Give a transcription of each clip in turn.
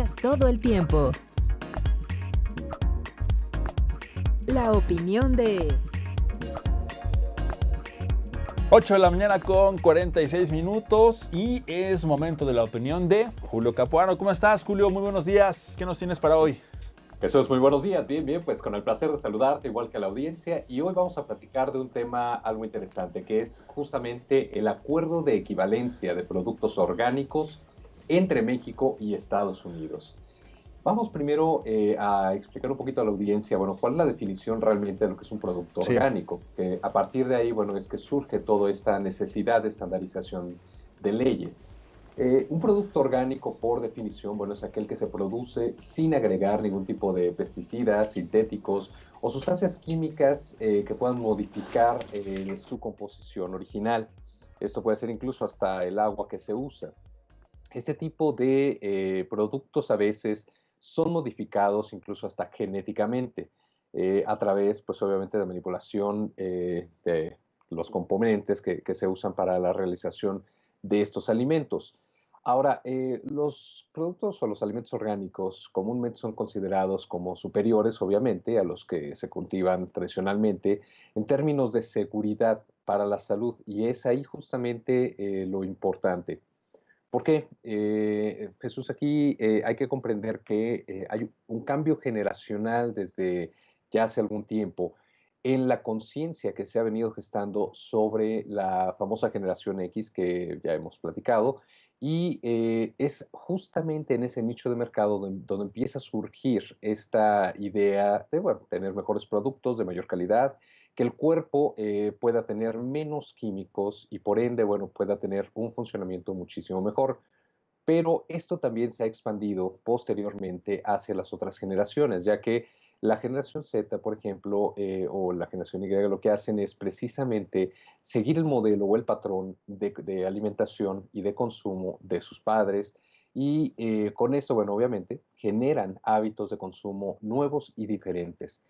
escuchas todo el tiempo. La opinión de 8 de la mañana con 46 minutos y es momento de la opinión de Julio Capuano. ¿Cómo estás, Julio? Muy buenos días. ¿Qué nos tienes para hoy? Jesús, muy buenos días. Bien, pues con el placer de saludarte igual que a la audiencia, y hoy vamos a platicar de un tema algo interesante, que es justamente el acuerdo de equivalencia de productos orgánicos entre México y Estados Unidos. Vamos primero a explicar un poquito a la audiencia, bueno, cuál es la definición realmente de lo que es un producto Sí. orgánico. A partir de ahí, bueno, es que surge toda esta necesidad de estandarización de leyes. Un producto orgánico, por definición, bueno, es aquel que se produce sin agregar ningún tipo de pesticidas, sintéticos o sustancias químicas que puedan modificar su composición original. Esto puede ser incluso hasta el agua que se usa. Este tipo de productos a veces son modificados incluso hasta genéticamente a través, pues obviamente, de manipulación de los componentes que se usan para la realización de estos alimentos. Ahora, los productos o los alimentos orgánicos comúnmente son considerados como superiores, obviamente, a los que se cultivan tradicionalmente en términos de seguridad para la salud, y es ahí justamente lo importante. ¿Por qué? Jesús, aquí hay que comprender que hay un cambio generacional desde ya hace algún tiempo en la conciencia que se ha venido gestando sobre la famosa generación X que ya hemos platicado, y es justamente en ese nicho de mercado donde empieza a surgir esta idea de, bueno, tener mejores productos de mayor calidad, que el cuerpo pueda tener menos químicos y por ende, bueno, pueda tener un funcionamiento muchísimo mejor. Pero esto también se ha expandido posteriormente hacia las otras generaciones, ya que la generación Z, por ejemplo, o la generación Y, lo que hacen es precisamente seguir el modelo o el patrón de alimentación y de consumo de sus padres, y con esto, bueno, obviamente, generan hábitos de consumo nuevos y diferentes.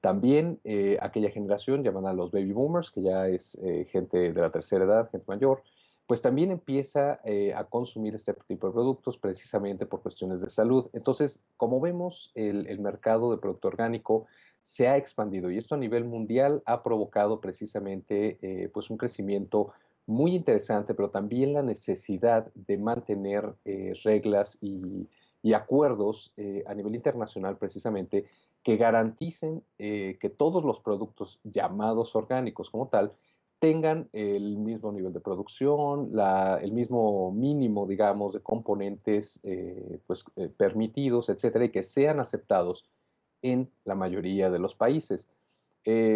También aquella generación llamada los baby boomers, que ya es gente de la tercera edad, gente mayor, pues también empieza a consumir este tipo de productos precisamente por cuestiones de salud. Entonces, como vemos, el mercado de producto orgánico se ha expandido, y esto a nivel mundial ha provocado precisamente pues un crecimiento muy interesante, pero también la necesidad de mantener reglas y acuerdos a nivel internacional precisamente que garanticen que todos los productos llamados orgánicos como tal tengan el mismo nivel de producción, el mismo mínimo, digamos, de componentes pues, permitidos, etcétera, y que sean aceptados en la mayoría de los países.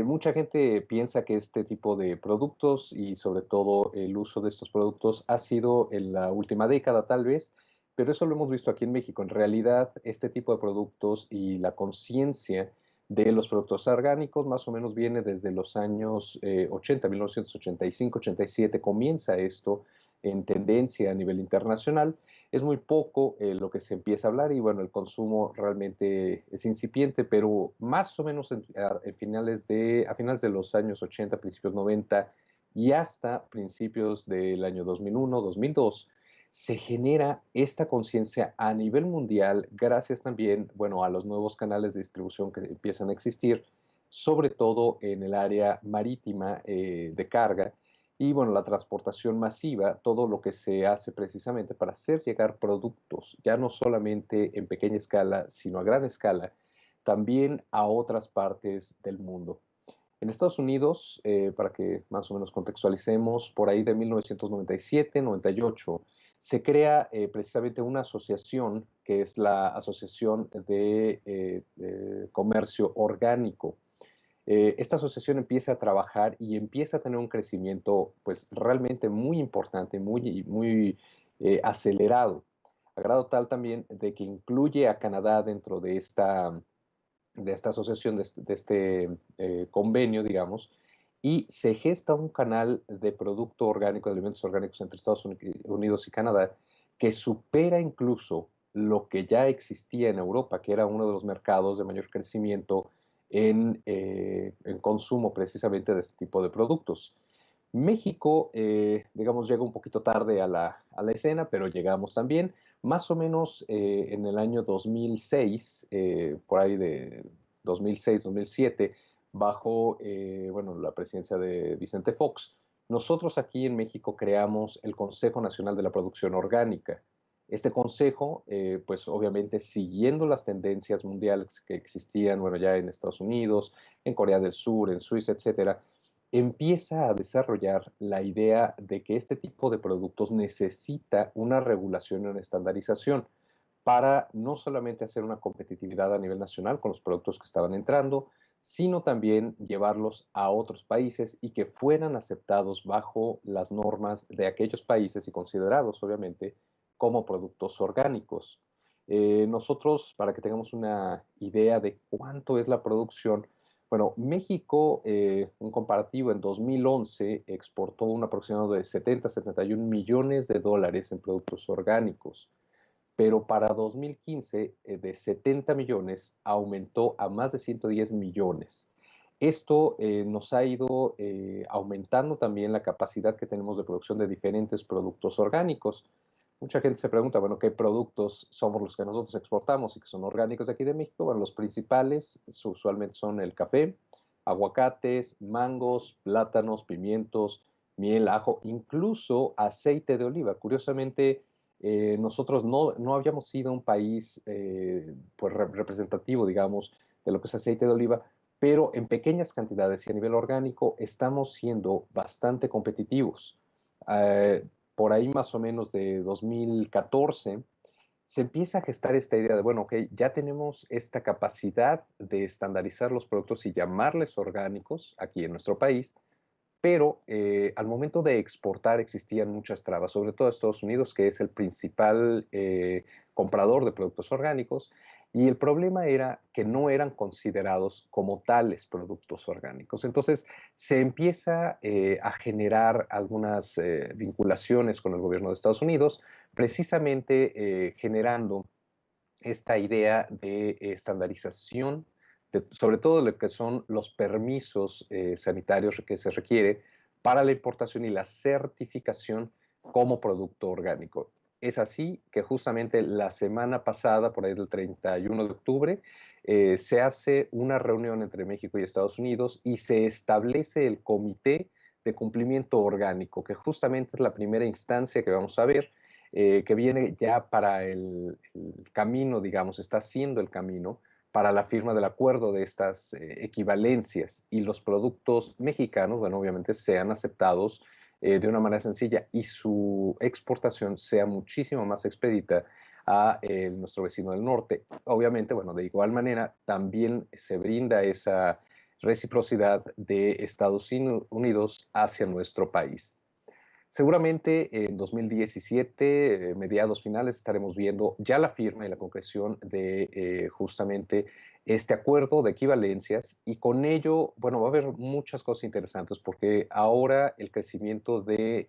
Mucha gente piensa que este tipo de productos y sobre todo el uso de estos productos ha sido en la última década tal vez, pero eso lo hemos visto aquí en México. En realidad, este tipo de productos y la conciencia de los productos orgánicos más o menos viene desde los años 80, 1985, 87, comienza esto en tendencia a nivel internacional. Es muy poco lo que se empieza a hablar, y bueno, el consumo realmente es incipiente, pero más o menos a finales de los años 80, principios 90 y hasta principios del año 2001, 2002, se genera esta conciencia a nivel mundial gracias también, bueno, a los nuevos canales de distribución que empiezan a existir, sobre todo en el área marítima de carga, y bueno, la transportación masiva, todo lo que se hace precisamente para hacer llegar productos, ya no solamente en pequeña escala, sino a gran escala, también a otras partes del mundo. En Estados Unidos, para que más o menos contextualicemos, por ahí de 1997-98, se crea precisamente una asociación que es la Asociación de Comercio Orgánico. Esta asociación empieza a trabajar y empieza a tener un crecimiento pues realmente muy importante, muy acelerado, a grado tal también de que incluye a Canadá dentro de esta asociación, de este convenio, digamos, y se gesta un canal de producto orgánico, de alimentos orgánicos entre Estados Unidos y Canadá, que supera incluso lo que ya existía en Europa, que era uno de los mercados de mayor crecimiento en consumo precisamente de este tipo de productos. México, digamos, llega un poquito tarde a la escena, pero llegamos también. Más o menos en el año 2006, por ahí de 2006-2007, bajo bueno, la presidencia de Vicente Fox, nosotros aquí en México creamos el Consejo Nacional de la Producción Orgánica. Este consejo, pues obviamente siguiendo las tendencias mundiales que existían, bueno, ya en Estados Unidos, en Corea del Sur, en Suiza, etcétera, empieza a desarrollar la idea de que este tipo de productos necesita una regulación y una estandarización para no solamente hacer una competitividad a nivel nacional con los productos que estaban entrando, sino también llevarlos a otros países y que fueran aceptados bajo las normas de aquellos países y considerados, obviamente, como productos orgánicos. Nosotros, para que tengamos una idea de cuánto es la producción, bueno, México, un comparativo, en 2011 exportó un aproximado de 71 millones de dólares en productos orgánicos, pero para 2015 de 70 millones aumentó a más de 110 millones. Esto nos ha ido aumentando también la capacidad que tenemos de producción de diferentes productos orgánicos. Mucha gente se pregunta, bueno, ¿qué productos somos los que nosotros exportamos y que son orgánicos de aquí de México? Bueno, los principales usualmente son el café, aguacates, mangos, plátanos, pimientos, miel, ajo, incluso aceite de oliva. Curiosamente, nosotros no habíamos sido un país pues representativo, digamos, de lo que es aceite de oliva, pero en pequeñas cantidades y a nivel orgánico estamos siendo bastante competitivos. Eh, por ahí más o menos de 2014 se empieza a gestar esta idea de, bueno, ok, ya tenemos esta capacidad de estandarizar los productos y llamarles orgánicos aquí en nuestro país, pero al momento de exportar existían muchas trabas, sobre todo a Estados Unidos, que es el principal comprador de productos orgánicos, y el problema era que no eran considerados como tales productos orgánicos. Entonces se empieza a generar algunas vinculaciones con el gobierno de Estados Unidos, precisamente generando esta idea de estandarización, sobre todo lo que son los permisos sanitarios que se requiere para la importación y la certificación como producto orgánico. Es así que justamente la semana pasada, por ahí del 31 de octubre, se hace una reunión entre México y Estados Unidos y se establece el Comité de Cumplimiento Orgánico, que justamente es la primera instancia que vamos a ver, que viene ya para el camino, digamos, está haciendo el camino para la firma del acuerdo de estas equivalencias y los productos mexicanos, bueno, obviamente sean aceptados de una manera sencilla y su exportación sea muchísimo más expedita a nuestro vecino del norte. Obviamente, bueno, de igual manera también se brinda esa reciprocidad de Estados Unidos hacia nuestro país. Seguramente en 2017, mediados finales, estaremos viendo ya la firma y la concreción de justamente este acuerdo de equivalencias y con ello, bueno, va a haber muchas cosas interesantes porque ahora el crecimiento de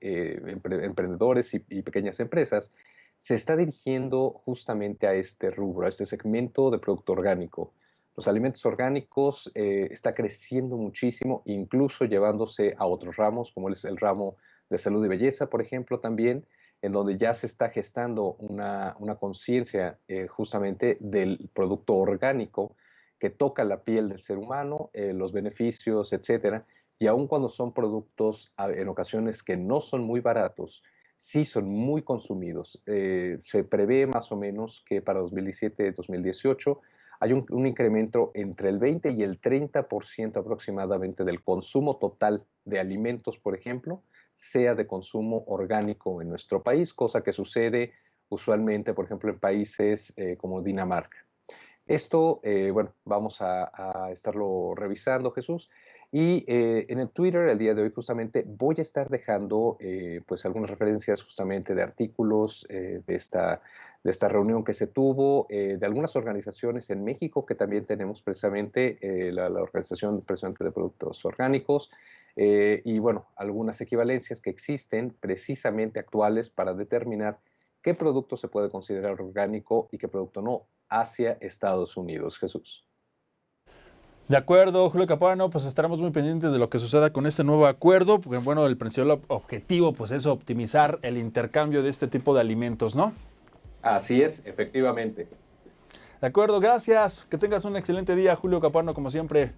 emprendedores y pequeñas empresas se está dirigiendo justamente a este rubro, a este segmento de producto orgánico. Los alimentos orgánicos está creciendo muchísimo, incluso llevándose a otros ramos, como es el ramo de salud y belleza, por ejemplo, también, en donde ya se está gestando una conciencia justamente del producto orgánico que toca la piel del ser humano, los beneficios, etcétera. Y aun cuando son productos en ocasiones que no son muy baratos, sí son muy consumidos. Se prevé más o menos que para 2017-2018 hay un incremento entre el 20 y el 30% aproximadamente del consumo total de alimentos, por ejemplo, sea de consumo orgánico en nuestro país, cosa que sucede usualmente, por ejemplo, en países como Dinamarca. Esto, bueno, vamos a estarlo revisando, Jesús. Y en el Twitter, el día de hoy, justamente, voy a estar dejando, pues, algunas referencias justamente de artículos de esta reunión que se tuvo, de algunas organizaciones en México que también tenemos precisamente, la Organización precisamente de Productos Orgánicos, y, bueno, algunas equivalencias que existen precisamente actuales para determinar qué producto se puede considerar orgánico y qué producto no hacia Estados Unidos, Jesús. De acuerdo, Julio Capuano, pues estaremos muy pendientes de lo que suceda con este nuevo acuerdo, porque bueno, el principal objetivo pues es optimizar el intercambio de este tipo de alimentos, ¿no? Así es, efectivamente. De acuerdo, gracias. Que tengas un excelente día, Julio Capuano, como siempre.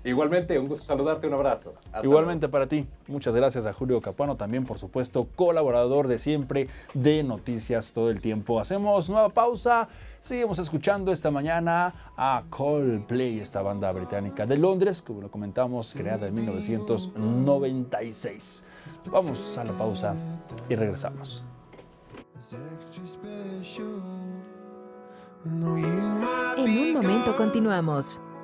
Igualmente, un gusto saludarte, un abrazo. Hasta Igualmente luego. para ti. Muchas gracias a Julio Capuano, también por supuesto colaborador de siempre de Noticias Todo el Tiempo. Hacemos nueva pausa. Seguimos escuchando esta mañana a Coldplay, esta banda británica de Londres, como lo comentamos, creada en 1996. Vamos a la pausa y regresamos. En un momento continuamos.